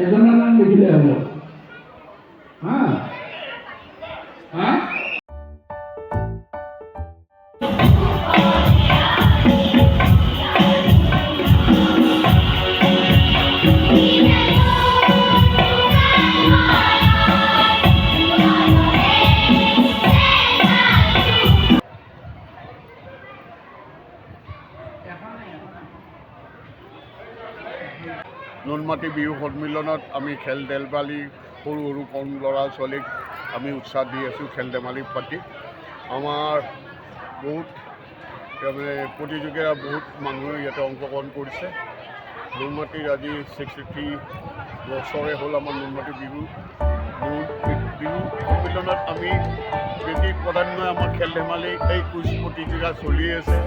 এজনের নাম লিখিলে হল। হ্যাঁ হ্যাঁ নুনমাটি বিহু সন্মিলনত আমি খেল ধেমালি সৰু সৰু কম ল'ৰা ছোৱালীক আমি উৎসাহ দি আছোঁ খেল ধেমালি পাতি। আমাৰ বহুত তাৰমানে প্ৰতিযোগিতা বহুত মানুহে ইয়াতে অংশগ্ৰহণ কৰিছে। নুনমাটিৰ আজি 63 বছৰে হ'ল আমাৰ নুনমাটি বিহু সন্মিলনত আমি বেছি প্ৰাধান্য আমাৰ খেল ধেমালি এই কুইজ প্ৰতিযোগিতা চলি আছে।